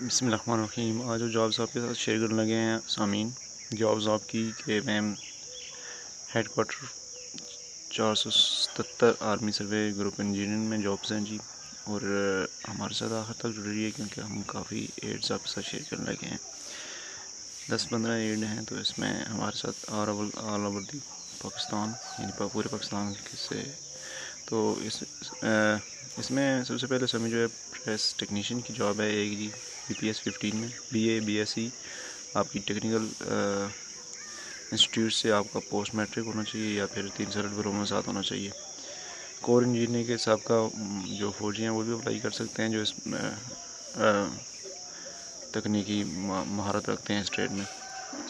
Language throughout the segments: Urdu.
بسم اللہ الرحمن الرحیم۔ آج جابز آپ کے ساتھ شیئر کرنے لگے ہیں سامعین جابز آپ کی کہ ma'am head quarter 477 army survey group engineering میں جابز ہیں جی، اور ہمارے ساتھ آخر تک جڑ رہی ہے کیونکہ ہم کافی ایڈز آپ کے ساتھ شیئر کرنے لگے ہیں۔ 10-15 ایڈ ہیں تو اس میں ہمارے ساتھ آل اوور دی پاکستان یعنی پورے پاکستان سے، تو اس میں سب سے پہلے سمجھ جو ہے پریس ٹیکنیشین کی جاب ہے ایک جی BPS 15 میں BA BSc آپ کی ٹیکنیکل انسٹیٹیوٹ سے آپ کا پوسٹ میٹرک ہونا چاہیے یا پھر 3 سال ڈپلوما ساتھ ہونا چاہیے۔ کور انجینئرنگ کے حساب کا جو فوجی ہیں وہ بھی اپلائی کر سکتے ہیں جو اس تکنیکی مہارت رکھتے ہیں اس ٹریڈ میں۔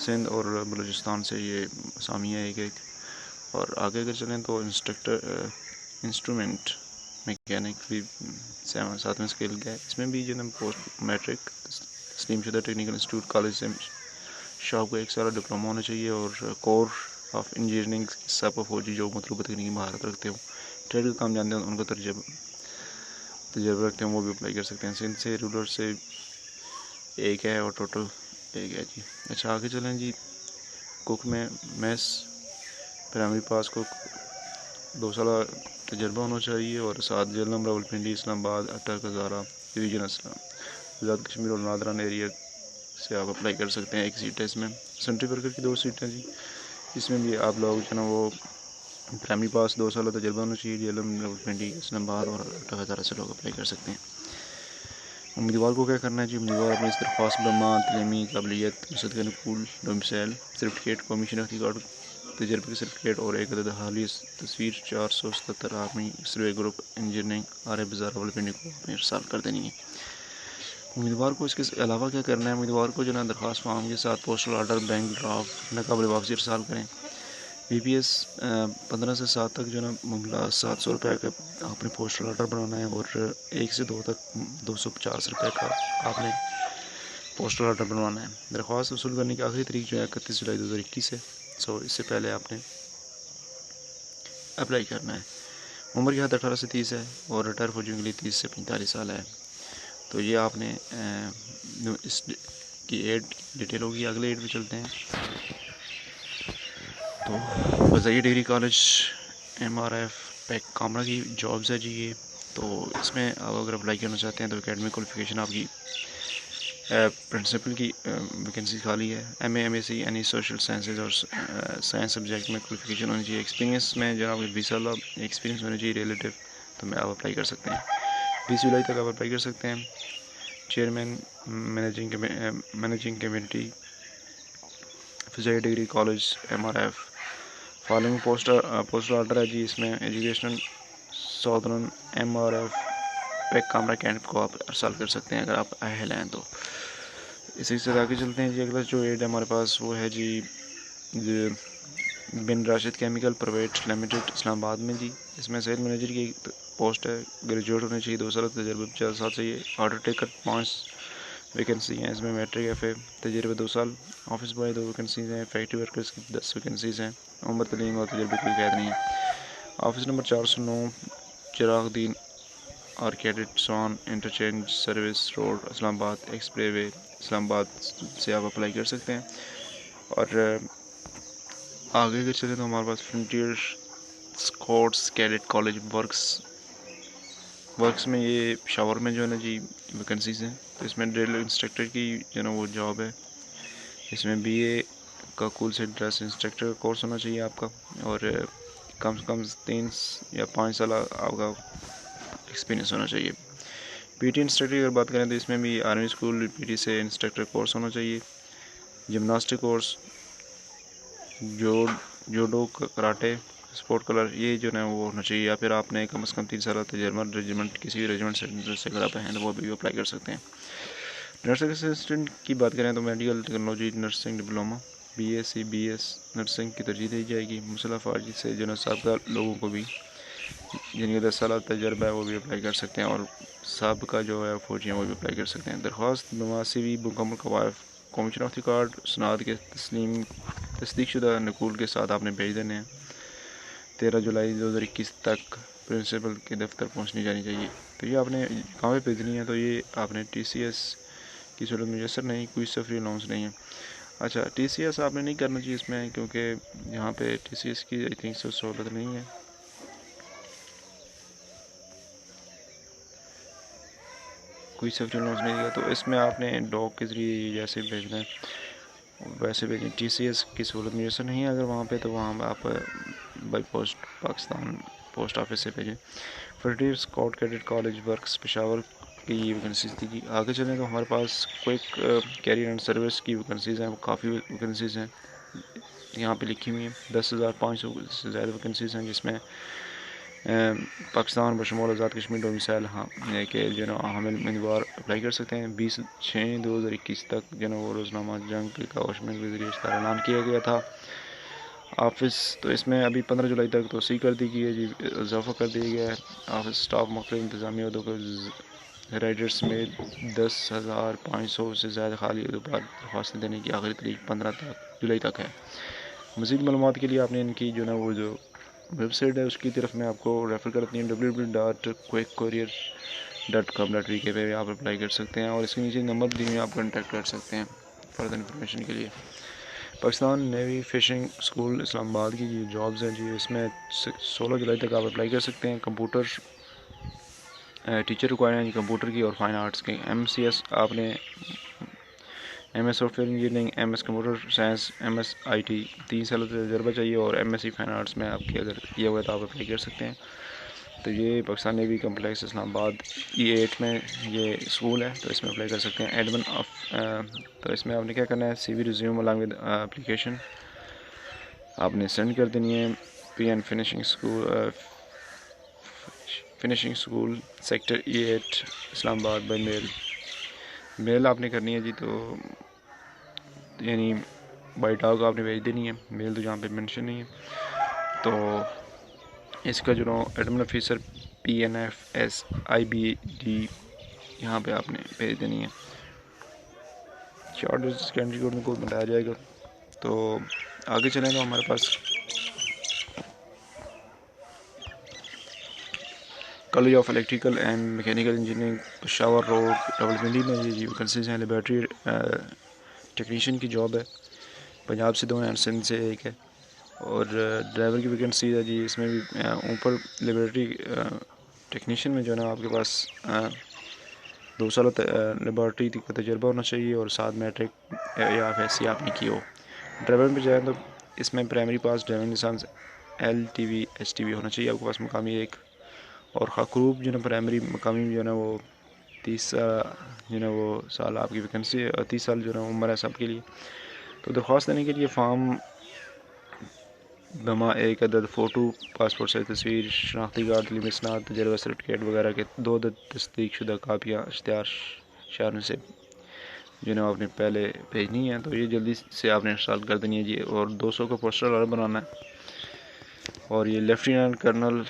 سندھ اور بلوچستان سے یہ اسامی ہے ایک اور آگے اگر چلیں تو انسٹرومنٹ میکینک بھی 7ویں اسکیل کا ہے، اس میں بھی جو ہے پوسٹ میٹرک تسلیم شدہ ٹیکنیکل انسٹیٹیوٹ کالج سے شاپ کو 1 سال ڈپلوما ہونا چاہیے، اور کور آف انجینئرنگ سب فوجی جو مطلوبہ تکنیکی مہارت رکھتے ہوں، ٹریڈ کا کام جانتے ہیں، ان کا تجربہ رکھتے ہیں، وہ بھی اپلائی کر سکتے ہیں۔ سندھ سے رولر سے ایک ہے اور ٹوٹل ایک ہے جی۔ اچھا آگے چلیں جی، کوک میں میس پرائمری پاس کو 2 سال تجربہ ہونا چاہیے، اور 7 جہلم راولپنڈی اسلام آباد اٹک ہزارہ ڈویژن اسلام آزاد کشمیر اور نادران ایریا سے آپ اپلائی کر سکتے ہیں۔ ایک سیٹ ہے اس میں۔ سینٹری ورکر کی 2 سیٹیں جی، اس میں بھی آپ لوگ جو ہے نا وہ پرائمری پاس 2 سال تجربہ ہونا چاہیے، جہلم راولپنڈی اسلام آباد اور اٹک ہزارہ سے لوگ اپلائی کر سکتے ہیں۔ امیدوار کو کیا کرنا ہے جی؟ امیدوار اپنی درخواست برما تعلیمی قابلیت مسد کے نقول ڈومسائل سرٹیفکیٹ قومی شناختی کارڈ تجربے کے سرٹیفکیٹ اور ایک عدد حالیہ تصویر 477 army survey group engineering R Bazaar Rawalpindi کو اپنے ارسال کر دینی ہے۔ امیدوار کو اس کے علاوہ کیا کرنا ہے؟ امیدوار کو جو ہے درخواست فارم کے ساتھ پوسٹل آرڈر بینک ڈرافٹ ناقابل واپسی ارسال کریں۔ BPS 15 سے 7 تک جو ہے معاملہ 700 روپے کا آپ نے پوسٹل آرڈر بنانا ہے، اور 1 سے 2 تک 250 روپے کا آپ نے پوسٹل آرڈر بنوانا ہے۔ درخواست وصول کرنے کی آخری تاریخ جو ہے 31 جولائی 2021 ہے، اس سے پہلے آپ نے اپلائی کرنا ہے۔ عمر کی حد 18 سے 30 ہے، اور ریٹائر فوجیوں کے لیے 30 سے 45 سال ہے۔ تو یہ آپ نے اس کی ایڈ ڈیٹیل ہوگی۔ اگلے ایڈ پہ چلتے ہیں تو فضائیہ ڈگری کالج MRF پیک کامرا کی جابز ہے جی یہ، تو اس میں آپ اگر اپلائی کرنا چاہتے ہیں تو اکیڈمک کوالیفیکیشن آپ کی پرنسپل کی ویکینسی خالی ہے۔ MA MSc یعنی سوشل سائنسز اور سائنس سبجیکٹ میں کوالیفیکیشن ہونی چاہیے۔ ایکسپیرینس میں جناب 20 سال ایکسپیرینس ہونا چاہیے ریلیٹیو، تو میں آپ اپلائی کر سکتے ہیں۔ 20 جولائی تک آپ اپلائی کر سکتے ہیں۔ چیئرمین مینیجنگ کمیٹی فضائیہ degree college MRF following postal order ہے جی، اس میں ایجوکیشنل سودرن MRF پیک کامرا کینڈیڈیٹ کو آپ ارسال کر سکتے ہیں اگر آپ اہل ہیں تو۔ اسی سے آگے چلتے ہیں جی۔ اگلا جو ایڈ ہے ہمارے پاس وہ ہے جی بن راشد کیمیکل پرائیویٹ لمیٹڈ اسلام آباد میں جی، اس میں سیل مینیجر کی پوسٹ ہے، گریجویٹ ہونے چاہیے، 2 سال تجربہ 50 سال چاہیے، آرڈر ٹیکر 5 ویکینسی ہیں، اس میں میٹرک FA تجربہ 2 سال، آفس بوائے 2 ویکینسیز ہیں، فیکٹری ورکرز کی 10 ویکینسیز ہیں، عمر تعلیم اور تجربے کوئی قید نہیں ہے۔ آفس نمبر 409 چراغ دین آرکیڈٹ سوان انٹرچینج سروس روڈ اسلام آباد ایکسپریس وے اسلام آباد سے آپ اپلائی کر سکتے ہیں۔ اور آگے اگر چلیں تو ہمارے پاس frontier squads cadet college works میں یہ شاور میں جو ہے نا جی ویکینسیز ہیں، تو اس میں ڈرل انسٹرکٹر کی جو ہے نا وہ جاب ہے، اس میں BA کا کول سے ڈریس انسٹرکٹر کا کورس ہونا چاہیے آپ کا، اور کم سے کم 3 یا 5 سال آپ کا ایکسپیرینس ہونا چاہیے۔ PT انسٹرکٹر کی اگر بات کریں تو اس میں بھی آرمی اسکول PT سے انسٹرکٹر کورس ہونا چاہیے۔ Gymnastic course, judo karate sport colour یہ جو ہے وہ ہونا چاہیے، یا پھر آپ نے کم از کم 3 سال تجربہ ریجیمنٹ کسی بھی ریجیمنٹ سے اگر آپ ہیں تو وہ بھی اپلائی کر سکتے ہیں۔ نرسنگ اسسٹنٹ کی بات کریں تو medical technology nursing diploma BSc BS nursing کی ترجیح دی جائے گی۔ مسلح افواج سے جو سابقہ لوگوں کو بھی جن کا 10 سالہ تجربہ ہے وہ بھی اپلائی کر سکتے ہیں، اور سابقہ جو ہے فوجی ہیں وہ بھی اپلائی کر سکتے ہیں۔ درخواست نواسی بھی مکمل قوائف قومی شناختی کارڈ سناد کے تصدیق شدہ نقول کے ساتھ آپ نے بھیج دینے ہیں۔ 13 جولائی 2021 تک پرنسپل کے دفتر پہنچنی جانی چاہیے۔ تو یہ آپ نے کہاں پہ بھیجنی ہے؟ تو یہ آپ نے TCS کی صورت میسر نہیں، کوئی سفری الاؤنس نہیں ہے۔ اچھا ٹی سی ایس آپ نے نہیں کرنا چاہیے اس میں، کیونکہ یہاں پہ ٹی سی ایس کی آئی تھنک سے سہولت نہیں ہے۔ کوئی سفری الاؤنس نہیں دیا تو اس میں آپ نے ڈاک کے ذریعے جیسے بھیجنا ہے ویسے بھیجیں۔ ٹی سی ایس کی سہولت میسر نہیں ہے اگر وہاں پہ، تو وہاں آپ by post Pakistan post office سے بھیجیں۔ Frontier scout cadet college works Peshawar کی یہ ویکنسیز تھی۔ آگے چلیں تو ہمارے پاس کوئک کیریئر اینڈ سروس کی ویکنسیز ہیں، وہ کافی ویکنسیز ہیں یہاں پہ لکھی ہوئی ہیں۔ 10,500 سے زیادہ ویکنسیز ہیں، جس میں پاکستان بشمول آزاد کشمیر ڈومیسائل کہ جو نا حامل امیدوار اپلائی کر سکتے ہیں۔ 20/6/2021 تک جو نا وہ روزنامہ جنگ کے کاوشمنٹ کے ذریعے اس کا اعلان کیا گیا تھا۔ آفس تو اس میں ابھی 15 جولائی تک توسیع کر دی گئی ہے جی، اضافہ کر دیا گیا ہے۔ آفس اسٹاف مختلف انتظامی عہدوں کو رائڈرز میں 10,500 سے زیادہ خالی عہدوں پر درخواستیں دینے کی آخری تاریخ 15 جولائی تک ہے۔ مزید معلومات کے لیے آپ نے ان کی جو نا وہ جو ویب سائٹ ہے اس کی طرف میں آپ کو ریفر کرتی ہیں، www.quickcourier.com.vk پہ آپ اپلائی کر سکتے ہیں، اور اس کے نیچے نمبر دی ہوئی آپ کانٹیکٹ کر سکتے ہیں فردر انفارمیشن کے لیے۔ پاکستان نیوی فشنگ اسکول اسلام آباد کی یہ جابز ہیں جی، اس میں 16 جولائی تک آپ اپلائی کر سکتے ہیں۔ کمپیوٹر ٹیچر ریکوائر ہیں جی، کمپیوٹر کی اور فائن آرٹس کے۔ ایم سی ایس آپ نے M S software engineering, M S computer science, M S I T 3 سال کا تجربہ چاہیے، اور M S C fine arts میں آپ کی اگر کیا ہوا ہے تو آپ اپلائی کر سکتے ہیں۔ تو یہ پاکستان نیوی کمپلیکس اسلام آباد E8 میں یہ اسکول ہے، تو اس میں اپلائی کر سکتے ہیں۔ ایڈمن آف تو اس میں آپ نے کیا کرنا ہے، C V resume along with application آپ نے سینڈ کر دینی ہے۔ P N finishing school sector E8 Islamabad by میل۔ میل آپ نے کرنی ہے جی، تو یعنی بائی ڈاک آپ نے بھیج دینی ہے، میل تو جہاں پہ مینشن نہیں ہے۔ تو اس کا جو ایڈمن آفیسر PNFSIBD یہاں پہ آپ نے بھیج دینی ہے۔ چارٹرز کینٹری کوڈ میں کوڈ بتایا جائے گا۔ تو آگے چلیں تو ہمارے پاس college of electrical and mechanical engineering Peshawar road Rawalpindi میں یہ ویکنسیز ہیں۔ لیبارٹری ٹیکنیشین کی جاب ہے، پنجاب سے 2 ہیں، سندھ سے 1 ہے، اور ڈرائیور کی ویکنسی ہے جی، اس میں بھی اوپر لیبارٹری ٹیکنیشین میں جو ہے نا آپ کے پاس 2 سال لیبارٹری کا تجربہ ہونا چاہیے، اور 7 میٹرک یا FSC آپ نے کی ہو۔ ڈرائیور میں جائیں تو اس میں پرائمری پاس ڈرائیونگ لائسنس LTV HTV ہونا چاہیے آپ کے پاس مقامی 1، اور خاکروب جو ہے نا پرائمری مقامی جو ہے نا وہ 30 جو ہے نا وہ سال آپ کی ویکنسی 30 سال جو ہے نا عمر ہے سب کے لیے۔ تو درخواست دینے کے لیے فارم بما 1 عدد فوٹو، پاسپورٹ سائز تصویر، شناختی کارڈ، تعلیمی اسناد، تجربہ سرٹیفکیٹ وغیرہ کے 2 عدد تصدیق شدہ کاپیاں اشتہار شہر سے جو ہے آپ نے پہلے بھیجنی ہے۔ تو یہ جلدی سے آپ نے انسٹال کر دینی ہے جی، اور 200 کا پوسٹر آرڈر بنانا ہے۔ اور یہ lieutenant colonel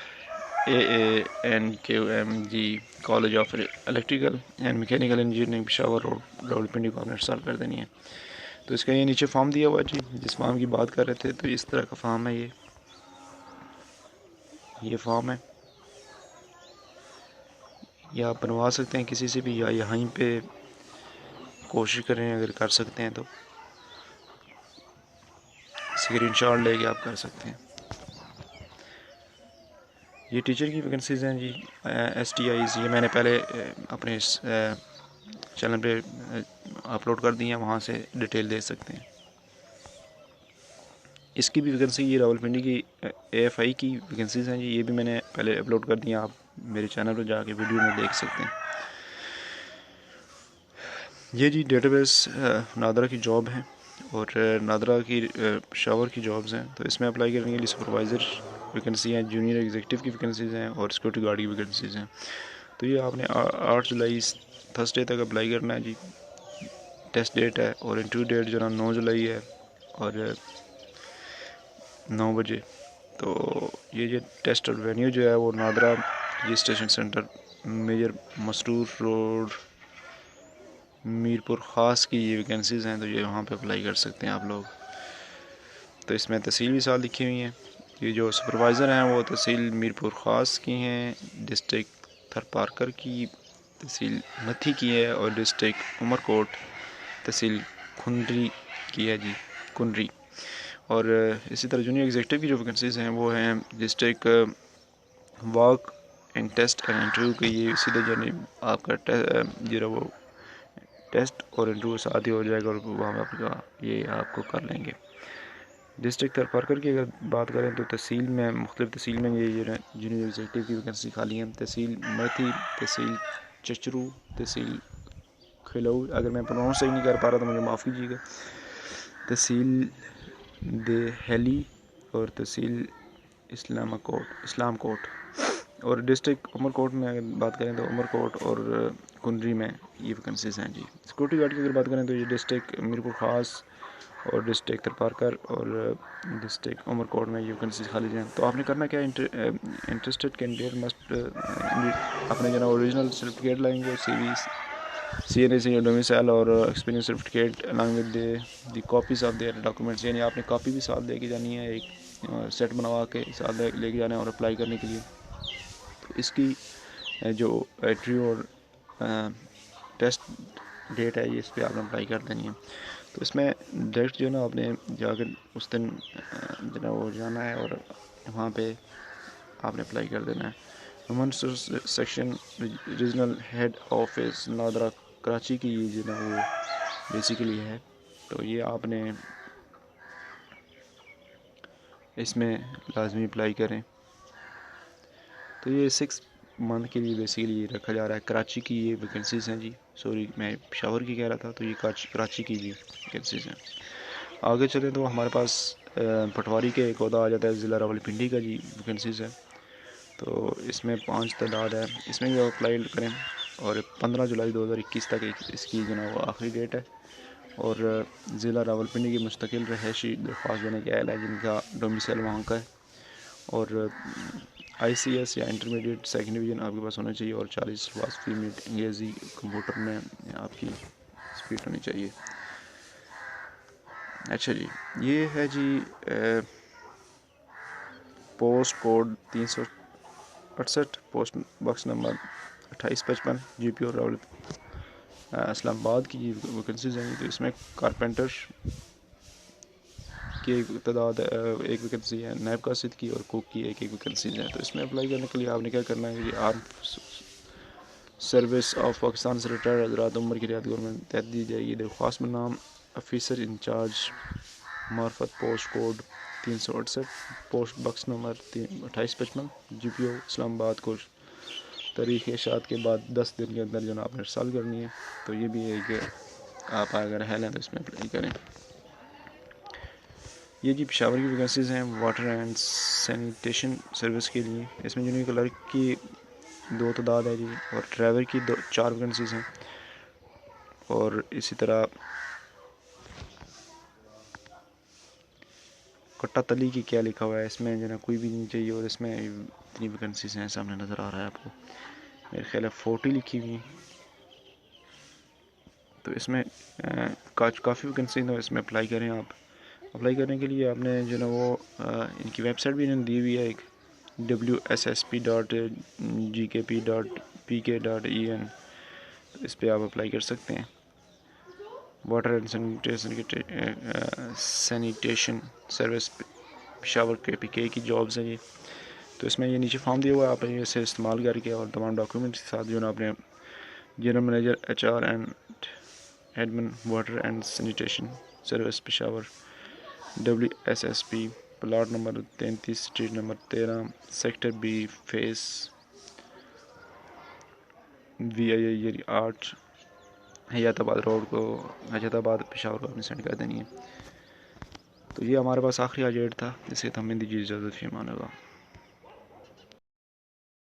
AANQMG college of electrical and mechanical engineering Peshawar road Rawalpindi کو آپ نے انسٹال کر دینی ہے۔ تو اس کا یہ نیچے فارم دیا ہوا ہے جی، جس فارم کی بات کر رہے تھے، تو اس طرح کا فارم ہے یہ فارم ہے، یا آپ بنوا سکتے ہیں کسی سے بھی، یا یہیں پہ کوشش کریں اگر کر سکتے ہیں تو اسکرین شاٹ لے کے آپ کر سکتے ہیں۔ یہ ٹیچر کی ویکنسیز ہیں جی، STIs یہ میں نے پہلے اپنے اس چینل پہ اپلوڈ کر دی ہیں، وہاں سے ڈیٹیل دے سکتے ہیں۔ اس کی بھی ویکنسی یہ راولپنڈی کی AFI کی ویکنسیز ہیں جی، یہ بھی میں نے پہلے اپلوڈ کر دی ہیں، آپ میرے چینل پہ جا کے ویڈیو میں دیکھ سکتے ہیں۔ یہ جی ڈیٹا بیس نادرہ کی جاب ہے، اور نادرہ کی پشاور کی جابز ہیں، تو اس میں اپلائی کرنے کے لیے سپروائزر ویکنسی ہیں، جونیئر ایگزیکٹو کی ویکنسیز ہیں، اور سیکورٹی گارڈ کی ویکنسیز ہیں۔ تو یہ آپ نے 8 جولائی تھرسڈے تک اپلائی کرنا ہے جی، ٹیسٹ ڈیٹ ہے، اور انٹرویو ڈیٹ جو ہے 9 جولائی ہے، اور 9 بجے۔ تو یہ ٹیسٹ اور وینیو جو ہے وہ نادرہ رجسٹریشن سینٹر میجر مسرور روڈ میرپور خاص کی یہ ویکنسیز ہیں، تو یہ وہاں پہ اپلائی کر سکتے ہیں آپ لوگ۔ تو اس میں تحصیل بھی ساتھ لکھی ہوئی ہیں۔ یہ جو سپروائزر ہیں وہ تحصیل میرپور خاص کی ہیں، ڈسٹرکٹ تھر پارکر کی تحصیل متھی کی ہے، اور ڈسٹرکٹ عمر کوٹ تحصیل کھنڈری کی ہے جی، کنڈری. اور اسی طرح جونیئر ایگزیکٹو کی جو ویکنسیز ہیں وہ ہیں district walk and test and interview کے. یہ سیدھے جانے آپ کا جو وہ ٹیسٹ اور انٹرویو ساتھ ہی ہو جائے گا، اور وہاں آپ کا یہ آپ کو کر لیں گے. ڈسٹرکٹ تھرپارکر کی اگر بات کریں تو تحصیل میں مختلف تحصیل میں یہ جونیئر ایگزیکٹو کی ویکنسی خالی ہیں. تحصیل میتھی، تحصیل چچرو، تحصیل کھلو، اگر میں پروناؤنس صحیح نہیں کر پا رہا تو مجھے معاف کیجیے گا، تحصیل دہلی، اور تحصیل اسلام کوٹ. اور ڈسٹرکٹ عمر کوٹ میں اگر بات کریں تو عمر کوٹ اور کنڈری میں یہ ویکنسیز ہیں جی. سیکورٹی گارڈ کی اگر بات کریں تو یہ ڈسٹرکٹ میرپور خاص اور ڈسٹرکٹ تھرپارکر اور ڈسٹرکٹ عمر کوٹ میں یہ ویکنسیز خالی ہیں. تو آپ نے کرنا کیا، انٹرسٹڈ کینڈیڈیٹ مسٹ اپنے جو نا اوریجنل سرٹیفکیٹ لائیں گے، سی این اے سے ڈومیسائل اور experience certificate along with the copies of their documents. یعنی آپ نے کاپی بھی ساتھ لے کے جانی ہے، ایک سیٹ بنوا کے ساتھ لے کے جانا ہے اور اپلائی کرنے کے لیے. تو اس کی جو انٹرویو اور ٹیسٹ ڈیٹ ہے یہ اس پہ آپ نے اپلائی کر دینی ہے. تو اس میں ڈائریکٹ جو ہے نا آپ نے جا کر اس دن جو ہے وہ جانا ہے اور وہاں پہ آپ نے اپلائی کر دینا ہے. Women section regional head office NADRA Karachi کی یہ جو ہے نا وہ بیسیکلی ہے. تو یہ آپ نے اس میں لازمی اپلائی کریں. تو یہ 6 منتھ کے لیے بیسیکلی رکھا جا رہا ہے. کراچی کی یہ ویکنسیز ہیں جی، سوری میں پشاور کی کہہ رہا تھا، تو یہ کراچی کی بھی ویکنسیز ہیں. آگے چلیں تو ہمارے پاس پٹواری کے ایک عہدہ آ جاتا ہے ضلع راولپنڈی کا جی، ویکنسیز ہے. تو اس میں 5 تعداد ہے، اس میں بھی آپ اپلائی کریں، اور 15 جولائی 2021 تک اس کی جو ہے وہ آخری ڈیٹ ہے. اور ضلع راولپنڈی کی مستقل رہائشی درخواست دینے کے اہل ہے جن کا ڈومیسائل وہاں کا ہے، اور آئی سی ایس یا انٹرمیڈیٹ سیکنڈ ڈویژن آپ کے پاس ہونا چاہیے، اور 40 الفاظ فی منٹ انگریزی کمپیوٹر میں آپ کی اسپیڈ ہونی چاہیے. اچھا جی، یہ ہے جی post code 368، post box number 2855، G P اور راول اسلام آباد کی ویکنسیز ہیں. تو اس میں کارپینٹر کی ایک تعداد ایک ویکنسی ہے، نیب قاصد کی اور کوک کی ایک ویکنسی ہے. تو اس میں اپلائی کرنے کے لیے آپ نے کیا کرنا ہے کہ آرم سروس آف پاکستان سے ریٹائرڈ حضرات عمر کی رعایت گورنمنٹ تحت دی جائے گی. درخواست میں نام آفیسر انچارج معرفت، post code 368، post box number 2855، G P O Islamabad کو تاریخ اشاعت کے بعد 10 دن کے اندر جو ہے آپ نے ارسال کرنی ہے. تو یہ بھی ہے کہ آپ اگر اہل ہیں تو اس میں اپلائی کریں. یہ جی پشاور کی ویکنسیز ہیں واٹر اینڈ سینیٹیشن سروس کے لیے. اس میں جونیئر کلرک کی 2 تعداد ہے جی، اور ڈرائیور کی 4 ویکنسیز ہیں. اور اسی طرح کٹا تلی کی کیا لکھا ہوا ہے اس میں جو ہے نا کوئی بھی نہیں چاہیے، اور اس میں اتنی ویکنسیز ہیں سامنے نظر آ رہا ہے آپ کو، میرے خیال ہے 40 لکھی ہوئی ہیں. تو اس میں کافی ویکنسیز ہیں، اس میں اپلائی کریں. آپ اپلائی کرنے کے لیے آپ نے جو ہے نا وہ ان کی ویب سائٹ بھی انہوں نے دی ہوئی ہے ایک wssp.gkp.pk.en. اس پہ آپ اپلائی کر سکتے ہیں. Water and sanitation service Peshawar کے پی کے کی جابز ہیں یہ. تو اس میں یہ نیچے فارم دیا ہوا ہے، آپ نے اسے استعمال کر کے اور تمام ڈاکیومنٹس کے ساتھ جو ہے نا اپنے general manager H R and admin water and sanitation service Peshawar WSSP plot number 33 street number 13 sector B phase VI 8 حیات آباد روڈ کو حیات آباد پشاور کو اپنی سینڈ کر دینی ہے. تو یہ ہمارے پاس آخری ڈیٹ تھا، جس سے ہمیں دیجیے اجازت، فی امان اللہ.